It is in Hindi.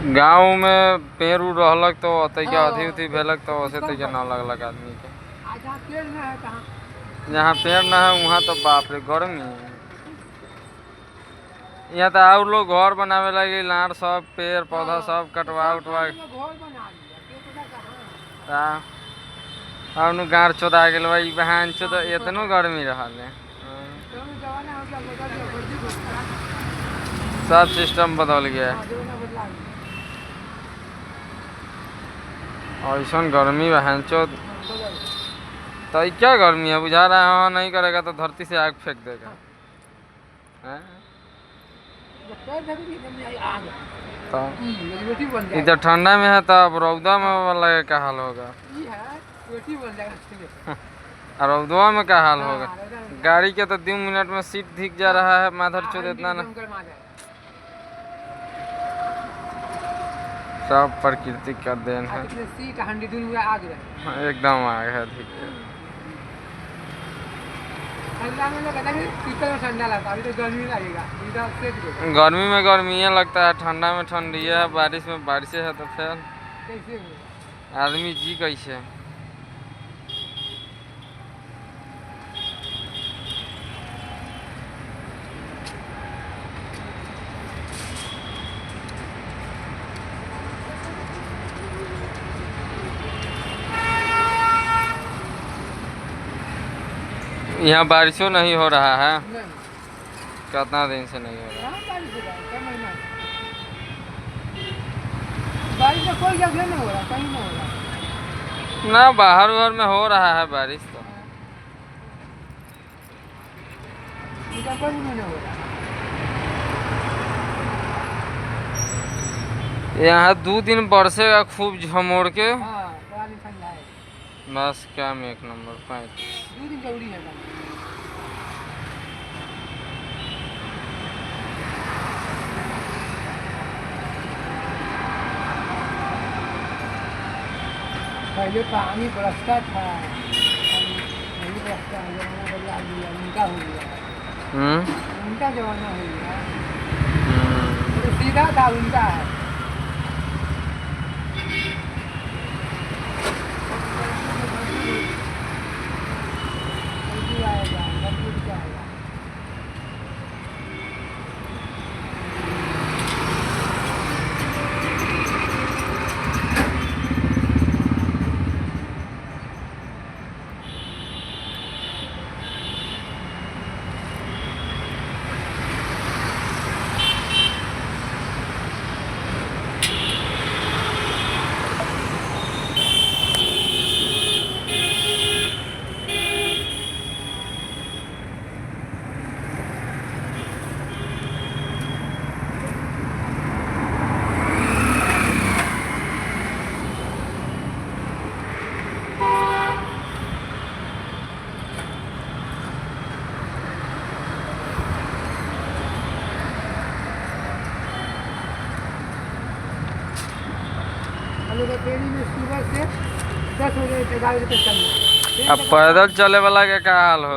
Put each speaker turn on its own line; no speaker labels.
गाँव में पेड़ उड़ रहलक तो के अथी उथी भेलक तो वैसे तो न लगलक आदमी के। जहाँ पेड़ ना है वहाँ तो बाप रे गर्मी। यहाँ तो और लोग घर बनावे लगे लार सब पेड़ पौधा सब कटवा उटवा गाड़ चोदा गेल भाई बहन चोद इतनो गर्मी रहल है। सब सिस्टम बदल गया है। और ऐसा गर्मी बहन चोद तो क्या गर्मी है बुझा रहा है। हाँ नहीं करेगा तो धरती से आग फेंक देगा। तो इधर ठंडा में है तब रौदा में वाला क्या हाल होगा। रौदवा में क्या हाल होगा। गाड़ी के तो 2 मिनट में सीट दिख जा रहा है माधर चोद इतना ना। सब प्रकृति का देन है। एकदम आग है ठीक है। गर्मी में गर्मी लगता है ठंडा में ठंडी है बारिश में बारिश है तो फिर आदमी जी कैसे। यहाँ बारिशों नहीं हो रहा है। कितना दिन से नहीं हो रहा।
बारिश का कोई जगह नहीं हो रहा कहीं नहीं हो रहा
ना बाहर उहर में हो रहा है बारिश तो
नहीं हो रहा।
यहाँ 2 दिन बरसेगा खूब झमोड़ के। बस काम 1 नंबर 5
2 दिन जरूरी है। पहले पानी बरसता था नहीं बरसता है जमाना बदला दिया उनका हो गया। उनका जमाना हो गया तो सीधा था उनका है।
अब पैदल चले वाला के क्या हाल हो।